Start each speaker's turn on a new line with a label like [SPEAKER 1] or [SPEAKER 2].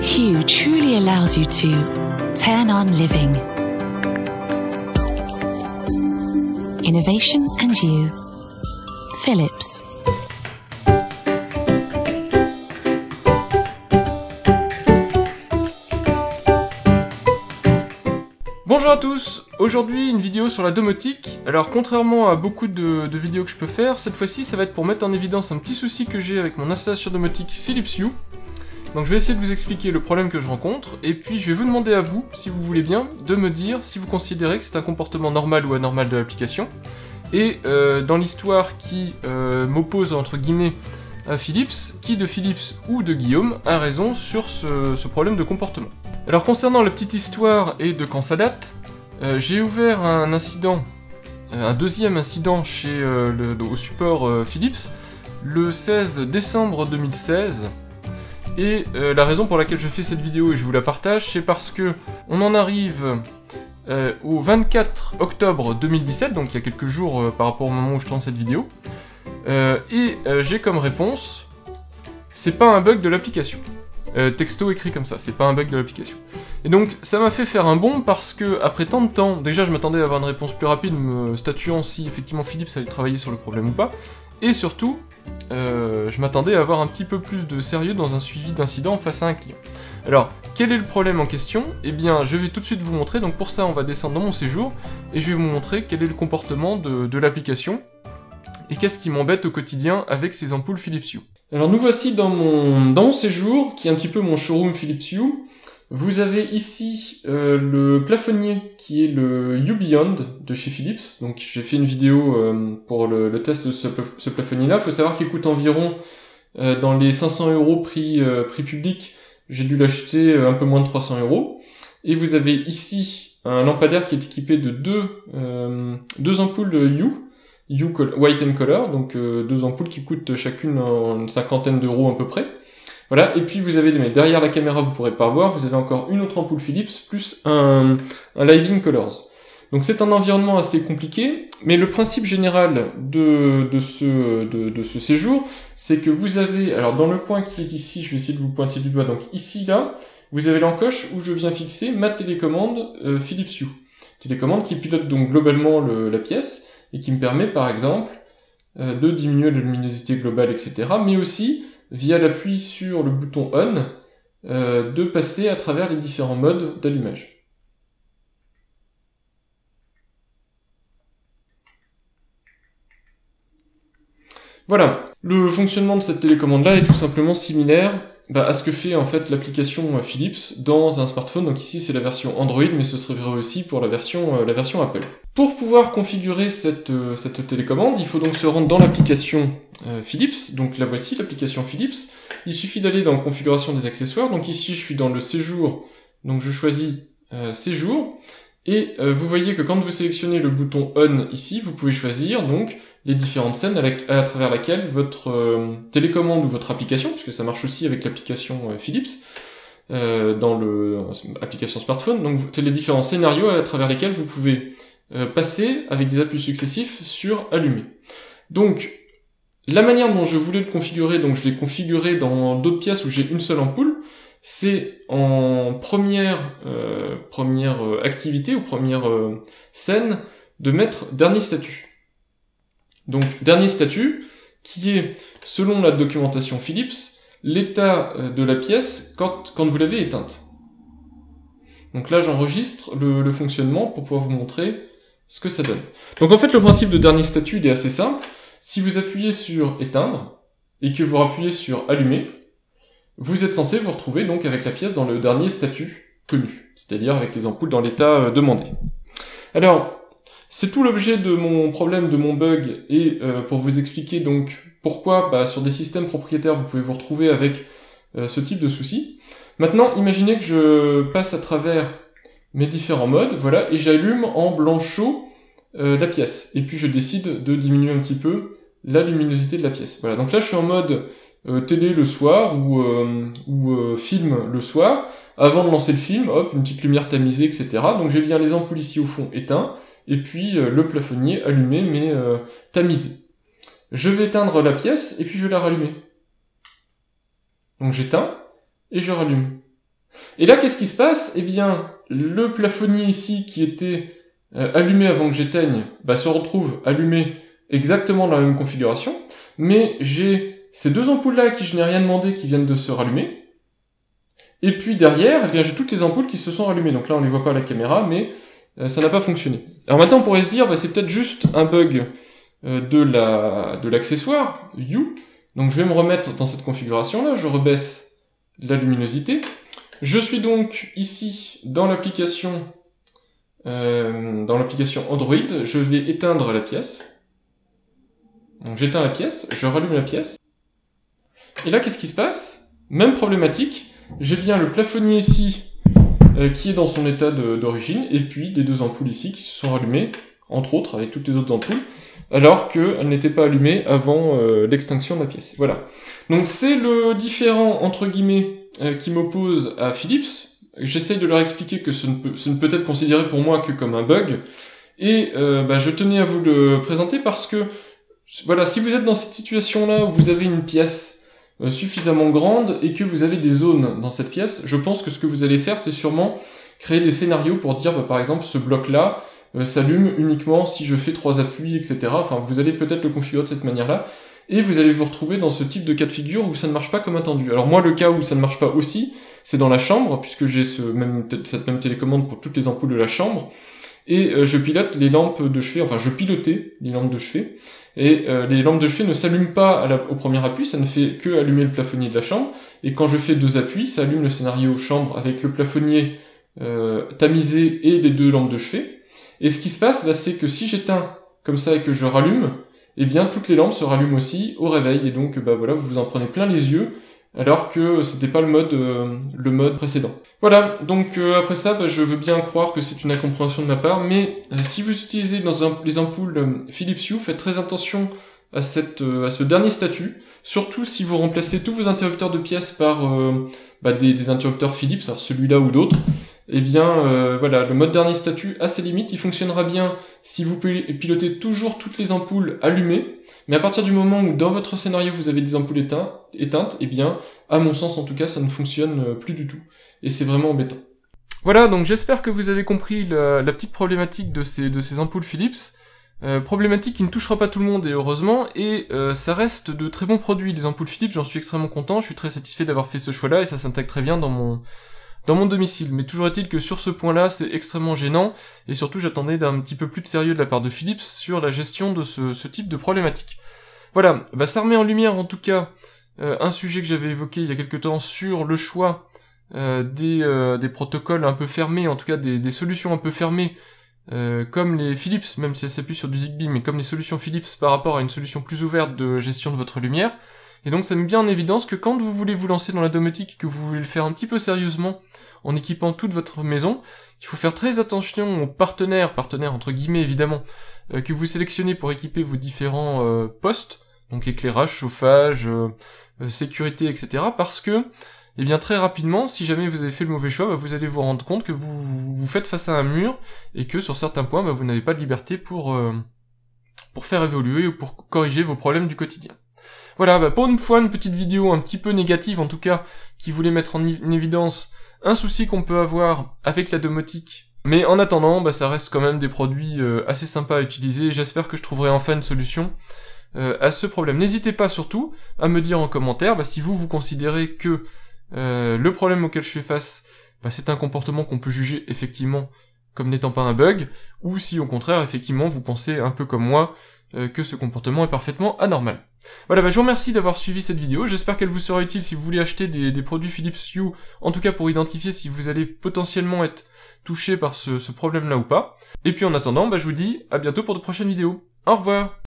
[SPEAKER 1] Hue truly allows you to turn on living. Innovation and you. Philips.
[SPEAKER 2] Bonjour à tous, aujourd'hui une vidéo sur la domotique. Alors contrairement à beaucoup de vidéos que je peux faire, cette fois-ci ça va être pour mettre en évidence un petit souci que j'ai avec mon installation domotique Philips Hue. Donc je vais essayer de vous expliquer le problème que je rencontre, et puis je vais vous demander à vous, si vous voulez bien, de me dire si vous considérez que c'est un comportement normal ou anormal de l'application. Et dans l'histoire qui m'oppose entre guillemets à Philips, qui de Philips ou de Guillaume a raison sur ce problème de comportement. Alors concernant la petite histoire et de quand ça date, j'ai ouvert un incident, un deuxième incident au support Philips, le 16 décembre 2016, et la raison pour laquelle je fais cette vidéo et je vous la partage, c'est parce que on en arrive au 24 octobre 2017, donc il y a quelques jours par rapport au moment où je tourne cette vidéo, et j'ai comme réponse, c'est pas un bug de l'application. Texto écrit comme ça, c'est pas un bug de l'application. Et donc ça m'a fait faire un bond parce que après tant de temps, déjà je m'attendais à avoir une réponse plus rapide me statuant si effectivement Philips allait travailler sur le problème ou pas, et surtout je m'attendais à avoir un petit peu plus de sérieux dans un suivi d'incident face à un client. Alors quel est le problème en question? Eh bien je vais tout de suite vous montrer, donc pour ça on va descendre dans mon séjour et je vais vous montrer quel est le comportement de l'application et qu'est-ce qui m'embête au quotidien avec ces ampoules Philips Hue. Alors nous voici dans mon séjour, qui est un petit peu mon showroom Philips Hue. Vous avez ici le plafonnier qui est le Hue Beyond de chez Philips. Donc j'ai fait une vidéo pour le test de ce plafonnier-là. Il faut savoir qu'il coûte environ dans les 500 € prix public. J'ai dû l'acheter un peu moins de 300 €. Et vous avez ici un lampadaire qui est équipé de deux ampoules Hue White and Color, donc deux ampoules qui coûtent chacune une cinquantaine d'euros à peu près. Voilà, et puis vous avez derrière la caméra, vous pourrez pas voir, vous avez encore une autre ampoule Philips, plus un Living Colors. Donc c'est un environnement assez compliqué, mais le principe général de ce séjour, c'est que vous avez, alors dans le coin qui est ici, je vais essayer de vous pointer du doigt, donc ici, là, vous avez l'encoche où je viens fixer ma télécommande Philips Hue. Télécommande qui pilote donc globalement la pièce, et qui me permet par exemple de diminuer la luminosité globale, etc. Mais aussi, via l'appui sur le bouton On, de passer à travers les différents modes d'allumage. Voilà, le fonctionnement de cette télécommande-là est tout simplement similaire à ce que fait en fait l'application Philips dans un smartphone. Donc ici c'est la version Android, mais ce serait vrai aussi pour la version Apple. Pour pouvoir configurer cette télécommande, il faut donc se rendre dans l'application Philips. Donc la voici, l'application Philips. Il suffit d'aller dans configuration des accessoires. Donc ici je suis dans le séjour, donc je choisis séjour. Et vous voyez que quand vous sélectionnez le bouton On ici, vous pouvez choisir donc les différentes scènes à travers laquelle votre télécommande ou votre application, puisque ça marche aussi avec l'application Philips, dans l'application smartphone, donc c'est les différents scénarios à travers lesquels vous pouvez passer avec des appuis successifs sur Allumer. Donc la manière dont je voulais le configurer, donc je l'ai configuré dans d'autres pièces où j'ai une seule ampoule, c'est en première activité ou première scène de mettre dernier statut. Donc dernier statut qui est, selon la documentation Philips, l'état de la pièce quand vous l'avez éteinte. Donc là j'enregistre le fonctionnement pour pouvoir vous montrer ce que ça donne. Donc en fait le principe de dernier statut il est assez simple. Si vous appuyez sur éteindre et que vous appuyez sur allumer, vous êtes censé vous retrouver donc avec la pièce dans le dernier statut connu, c'est-à-dire avec les ampoules dans l'état demandé. Alors, c'est tout l'objet de mon problème, de mon bug, et pour vous expliquer donc pourquoi sur des systèmes propriétaires vous pouvez vous retrouver avec ce type de souci. Maintenant, imaginez que je passe à travers mes différents modes, voilà, et j'allume en blanc chaud la pièce, et puis je décide de diminuer un petit peu la luminosité de la pièce. Voilà, donc là je suis en mode télé le soir ou film le soir. Avant de lancer le film, hop, une petite lumière tamisée, etc. Donc j'ai bien les ampoules ici au fond éteints, et puis le plafonnier allumé mais tamisé. Je vais éteindre la pièce et puis je vais la rallumer. Donc j'éteins et je rallume. Et là, qu'est-ce qui se passe? Eh bien, le plafonnier ici, qui était allumé avant que j'éteigne, se retrouve allumé exactement dans la même configuration, mais j'ai ces deux ampoules-là à qui je n'ai rien demandé qui viennent de se rallumer, et puis derrière, eh bien, j'ai toutes les ampoules qui se sont rallumées. Donc là, on les voit pas à la caméra, mais ça n'a pas fonctionné. Alors maintenant, on pourrait se dire, c'est peut-être juste un bug de l'accessoire, Hue. Donc je vais me remettre dans cette configuration-là, je rebaisse la luminosité. Je suis donc ici dans l'application Android, je vais éteindre la pièce. Donc j'éteins la pièce, je rallume la pièce. Et là, qu'est-ce qui se passe? Même problématique, j'ai bien le plafonnier ici qui est dans son état d'origine, et puis des deux ampoules ici qui se sont rallumées, entre autres, avec toutes les autres ampoules, alors qu'elles n'étaient pas allumées avant l'extinction de la pièce. Voilà. Donc c'est le différent, entre guillemets, qui m'oppose à Philips. J'essaye de leur expliquer que ce ne peut être considéré pour moi que comme un bug, et je tenais à vous le présenter parce que, voilà, si vous êtes dans cette situation-là où vous avez une pièce suffisamment grande et que vous avez des zones dans cette pièce, je pense que ce que vous allez faire, c'est sûrement créer des scénarios pour dire, par exemple, ce bloc-là s'allume uniquement si je fais 3 appuis, etc. Enfin, vous allez peut-être le configurer de cette manière-là, et vous allez vous retrouver dans ce type de cas de figure où ça ne marche pas comme attendu. Alors moi, le cas où ça ne marche pas aussi, c'est dans la chambre, puisque j'ai cette même télécommande pour toutes les ampoules de la chambre, et je pilote les lampes de chevet, enfin je pilotais les lampes de chevet, et les lampes de chevet ne s'allument pas au premier appui, ça ne fait que allumer le plafonnier de la chambre, et quand je fais 2 appuis, ça allume le scénario chambre avec le plafonnier tamisé et les 2 lampes de chevet. Et ce qui se passe, c'est que si j'éteins comme ça et que je rallume, eh bien toutes les lampes se rallument aussi au réveil, et donc voilà, vous vous en prenez plein les yeux, alors que c'était pas le mode précédent. Voilà, donc après ça, je veux bien croire que c'est une incompréhension de ma part, mais si vous utilisez les ampoules Philips Hue, faites très attention à ce dernier statut, surtout si vous remplacez tous vos interrupteurs de pièces par des interrupteurs Philips, alors celui-là ou d'autres. Eh bien, voilà, le mode dernier statut a ses limites, il fonctionnera bien si vous pilotez toujours toutes les ampoules allumées, mais à partir du moment où dans votre scénario vous avez des ampoules éteintes, eh bien, à mon sens en tout cas, ça ne fonctionne plus du tout, et c'est vraiment embêtant. Voilà, donc j'espère que vous avez compris la petite problématique de ces ampoules Philips, problématique qui ne touchera pas tout le monde, et heureusement, et ça reste de très bons produits, les ampoules Philips, j'en suis extrêmement content, je suis très satisfait d'avoir fait ce choix-là, et ça s'intègre très bien dans mon domicile, mais toujours est-il que sur ce point-là, c'est extrêmement gênant, et surtout j'attendais d'un petit peu plus de sérieux de la part de Philips sur la gestion de ce type de problématique. Voilà, ça remet en lumière en tout cas un sujet que j'avais évoqué il y a quelque temps sur le choix des protocoles un peu fermés, en tout cas des solutions un peu fermées, comme les Philips, même si elles s'appuient sur du Zigbee, mais comme les solutions Philips par rapport à une solution plus ouverte de gestion de votre lumière. Et donc ça met bien en évidence que quand vous voulez vous lancer dans la domotique, que vous voulez le faire un petit peu sérieusement, en équipant toute votre maison, il faut faire très attention aux partenaires entre guillemets évidemment, que vous sélectionnez pour équiper vos différents postes, donc éclairage, chauffage, sécurité, etc. Parce que, eh bien très rapidement, si jamais vous avez fait le mauvais choix, vous allez vous rendre compte que vous faites face à un mur, et que sur certains points, vous n'avez pas de liberté pour faire évoluer ou pour corriger vos problèmes du quotidien. Voilà, pour une fois, une petite vidéo un petit peu négative, en tout cas, qui voulait mettre en évidence un souci qu'on peut avoir avec la domotique. Mais en attendant, ça reste quand même des produits assez sympas à utiliser, et j'espère que je trouverai enfin une solution à ce problème. N'hésitez pas surtout à me dire en commentaire si vous considérez que le problème auquel je fais face, c'est un comportement qu'on peut juger effectivement comme n'étant pas un bug, ou si au contraire, effectivement, vous pensez un peu comme moi, que ce comportement est parfaitement anormal. Voilà, je vous remercie d'avoir suivi cette vidéo, j'espère qu'elle vous sera utile si vous voulez acheter des produits Philips Hue, en tout cas pour identifier si vous allez potentiellement être touché par ce problème-là ou pas. Et puis en attendant, je vous dis à bientôt pour de prochaines vidéos. Au revoir!